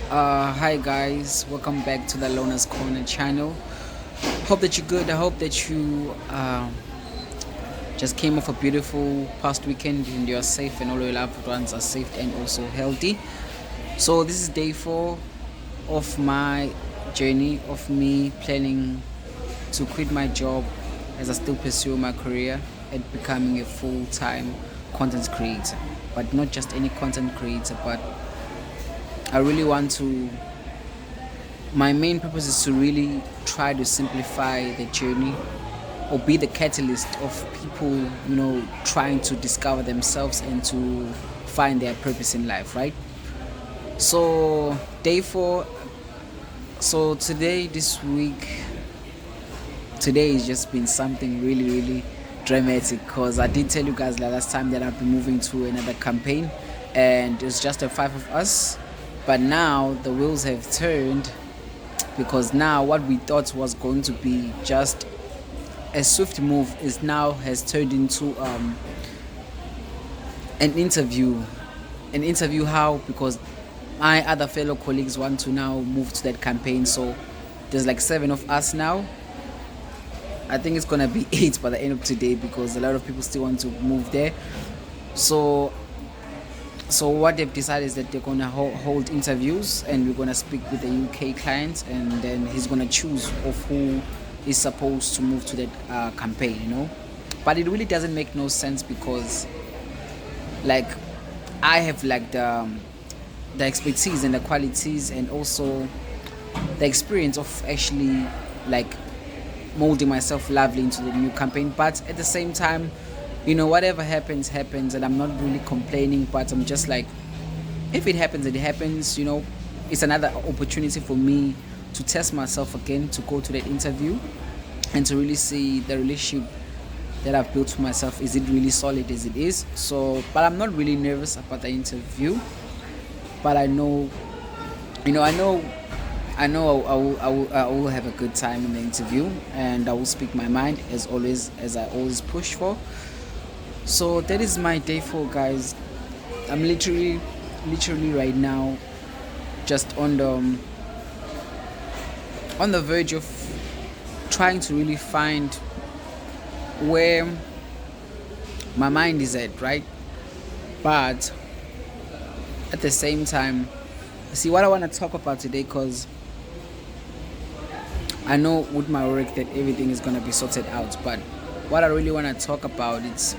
Hi guys, welcome back to the Loner's Corner channel. Hope that you're good. I hope that you just came off a beautiful past weekend and you're safe and all your loved ones are safe and also healthy. So this is day 4 of my journey of me planning to quit my job as I still pursue my career and becoming a full-time content creator. But not just any content creator, but I really want to my main purpose is to really try to simplify the journey or be the catalyst of people, trying to discover themselves and to find their purpose in life, right? So, day 4. So, today has just been something really, really dramatic because I did tell you guys last time that I'd be moving to another campaign and it's just the 5 of us. But now the wheels have turned because now what we thought was going to be just a swift move is now has turned into an interview. An interview how? Because my other fellow colleagues want to now move to that campaign. So there's like 7 of us now. I think it's gonna be 8 by the end of today because a lot of people still want to move there. So what they've decided is that they're gonna hold interviews and we're gonna speak with the UK client and then he's gonna choose of who is supposed to move to that campaign. But it really doesn't make no sense because like I have like the expertise and the qualities and also the experience of actually like molding myself lovely into the new campaign. But at the same time, whatever happens and I'm not really complaining, but I'm just like, if it happens, it happens. It's another opportunity for me to test myself again, to go to that interview and to really see the relationship that I've built for myself. Is it really solid as it is? So, but I'm not really nervous about the interview, but I know, I will have a good time in the interview and I will speak my mind as always, as I always push for. So that is my day 4, guys. I'm literally right now just on the verge of trying to really find where my mind is at, right? But at the same time, see what I want to talk about today, because I know with my work that everything is going to be sorted out, but what I really want to talk about is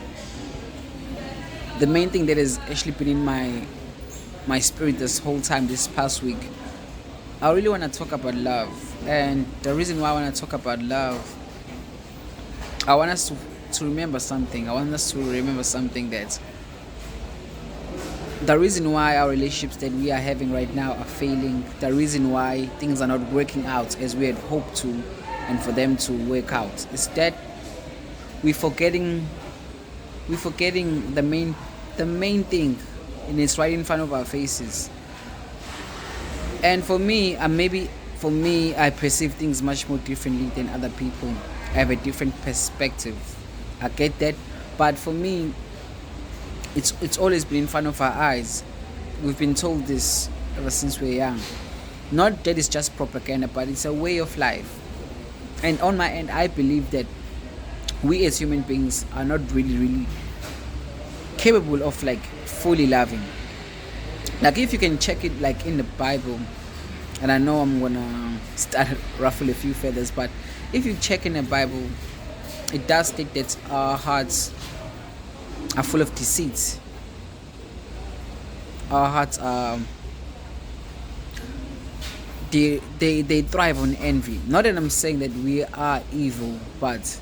the main thing that has actually been in my spirit this whole time, this past week. I really want to talk about love, and the reason why I want to talk about love, I want us to remember something. I want us to remember something, that the reason why our relationships that we are having right now are failing, the reason why things are not working out as we had hoped to and for them to work out, is that we're forgetting the main thing, and it's right in front of our faces. And for me, I perceive things much more differently than other people. I have a different perspective. I get that, but for me, it's always been in front of our eyes. We've been told this ever since we're young. Not that it's just propaganda, but it's a way of life. And on my end, I believe that we as human beings are not really, really capable of like fully loving. Like if you can check it like in the Bible, and I know I'm gonna start ruffle a few feathers, but if you check in the Bible, it does state that our hearts are full of deceit. Our hearts are they thrive on envy. Not that I'm saying that we are evil, but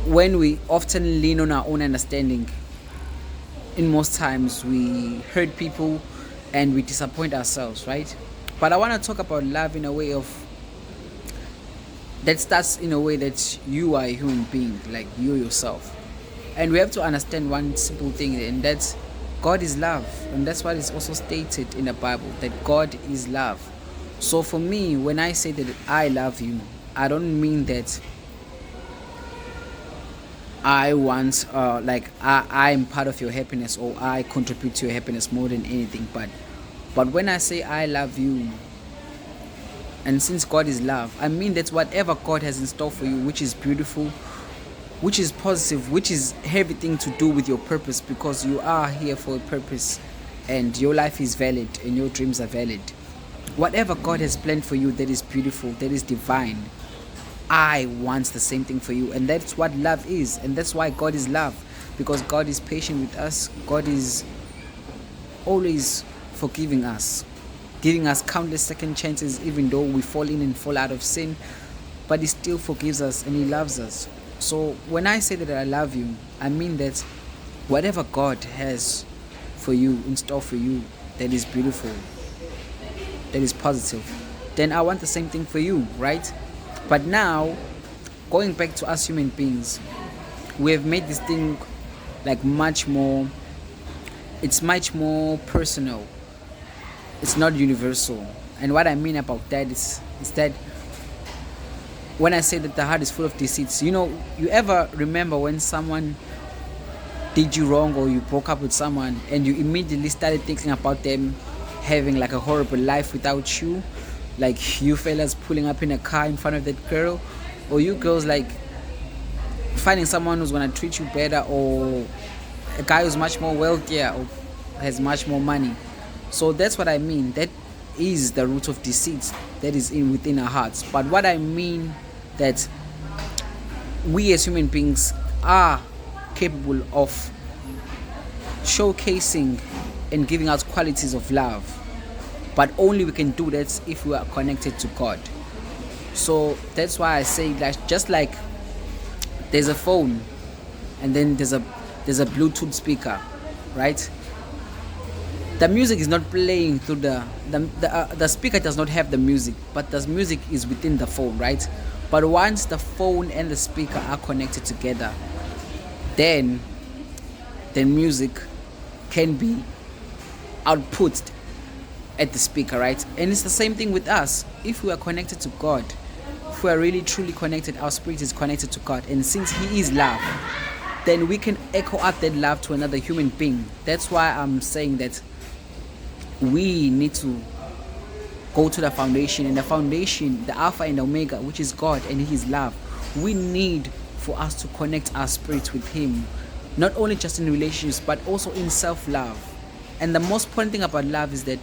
when we often lean on our own understanding, in most times we hurt people and we disappoint ourselves, right? But I want to talk about love in a way of that starts in a way that you are a human being, like you yourself. And we have to understand one simple thing, and that's God is love. And that's what is also stated in the Bible, that God is love. So for me, when I say that I love you, I don't mean that I want I'm part of your happiness or I contribute to your happiness more than anything. But But when I say I love you, and since God is love, I mean that whatever God has in store for you, which is beautiful, which is positive, which is everything to do with your purpose, because you are here for a purpose and your life is valid and your dreams are valid. Whatever God has planned for you that is beautiful, that is divine, I want the same thing for you. And that's what love is. And that's why God is love. Because God is patient with us. God is always forgiving us, giving us countless second chances, even though we fall in and fall out of sin. But He still forgives us and He loves us. So when I say that I love you, I mean that whatever God has for you, in store for you, that is beautiful, that is positive, then I want the same thing for you, right? But now, going back to us human beings, we have made this thing like much more, it's much more personal. It's not universal. And what I mean about that is that when I say that the heart is full of deceits, you ever remember when someone did you wrong or you broke up with someone and you immediately started thinking about them having like a horrible life without you? Like you fellas pulling up in a car in front of that girl, or you girls like finding someone who's gonna treat you better, or a guy who's much more wealthier or has much more money. So that's what I mean. That is the root of deceit that is within our hearts. But what I mean that we as human beings are capable of showcasing and giving out qualities of love, but only we can do that if we are connected to God. So that's why I say that just like there's a phone and then there's a Bluetooth speaker, right? The music is not playing through the speaker does not have the music, but the music is within the phone, right? But once the phone and the speaker are connected together, then music can be output at the speaker, right? And it's the same thing with us. If we are connected to God, if we are really truly connected, our spirit is connected to God, and since He is love, then we can echo out that love to another human being. That's why I'm saying that we need to go to the foundation, and the foundation, the Alpha and Omega, which is God and He is love. We need for us to connect our spirits with Him, not only just in relationships but also in self-love. And the most important thing about love is that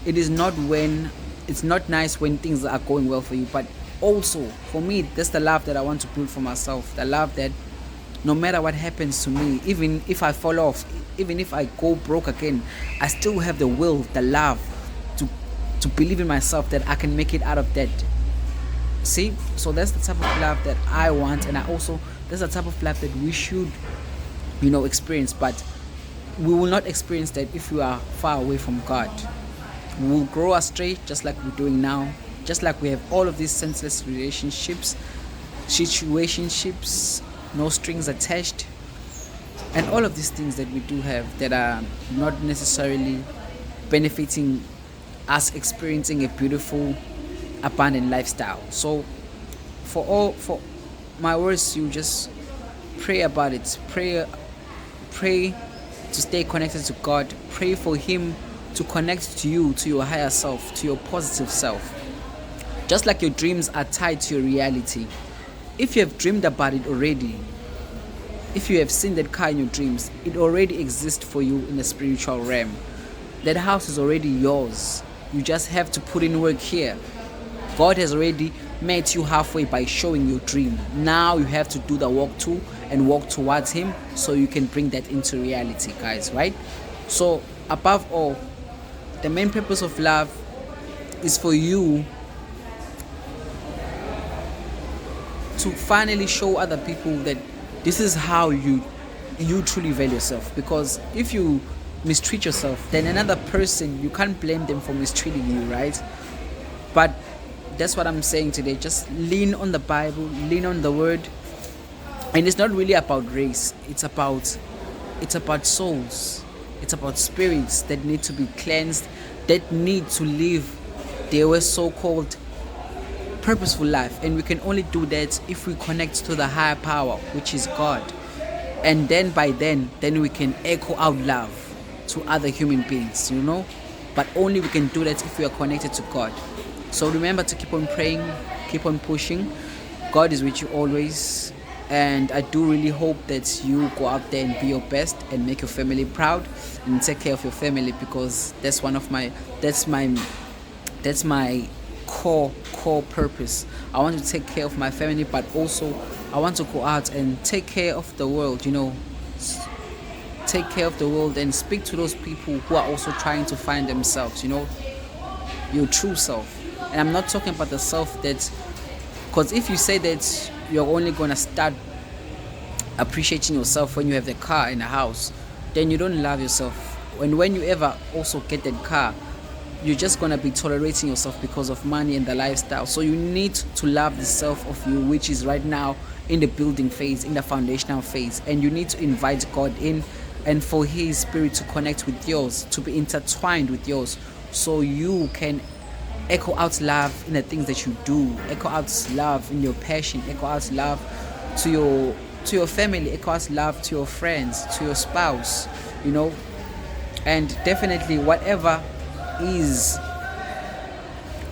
it's not nice when things are going well for you, but also for me, that's the love that I want to build for myself. The love that no matter what happens to me, even if I fall off, even if I go broke again, I still have the will, the love to believe in myself that I can make it out of that. See? So that's the type of love that I want, and that's the type of love that we should, experience. But we will not experience that if we are far away from God. We will grow astray just like we're doing now, just like we have all of these senseless relationships, situationships, no strings attached, and all of these things that we do have that are not necessarily benefiting us experiencing a beautiful, abundant lifestyle. So for my words, you just pray about it. Pray to stay connected to God. Pray for Him to connect to you, to your higher self, to your positive self. Just like your dreams are tied to your reality. If you have dreamed about it already, if you have seen that car in your dreams, it already exists for you in the spiritual realm. That house is already yours. You just have to put in work here. God has already met you halfway by showing your dream. Now you have to do the walk too and walk towards Him so you can bring that into reality, guys, right? So above all, the main purpose of love is for you to finally show other people that this is how you truly value yourself. Because if you mistreat yourself, then another person, you can't blame them for mistreating you, right? But that's what I'm saying today. Just lean on the Bible, lean on the Word. And it's not really about race. It's about souls. It's about spirits that need to be cleansed, that need to live their so-called purposeful life. And we can only do that if we connect to the higher power, which is God. And then by then we can echo out love to other human beings, but only we can do that if we are connected to God. So remember to keep on praying, keep on pushing. God is with you always, and I do really hope that you go out there and be your best and make your family proud and take care of your family, because that's my core purpose. I want to take care of my family, but also I want to go out and take care of the world, take care of the world and speak to those people who are also trying to find themselves, your true self. And I'm not talking about the self that, because if you say that you're only going to start appreciating yourself when you have the car and the house, then you don't love yourself. And when you ever also get that car, you're just going to be tolerating yourself because of money and the lifestyle. So you need to love the self of you, which is right now in the building phase, in the foundational phase. And you need to invite God in, and for His Spirit to connect with yours, to be intertwined with yours, so you can echo out love in the things that you do, echo out love in your passion, echo out love to your family, echo out love to your friends, to your spouse, and definitely whatever is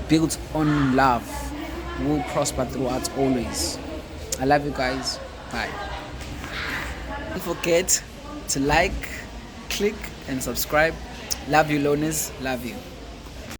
built on love will prosper throughout always. I love you guys. Bye. Don't forget to like, click, and subscribe. Love you, loners. Love you.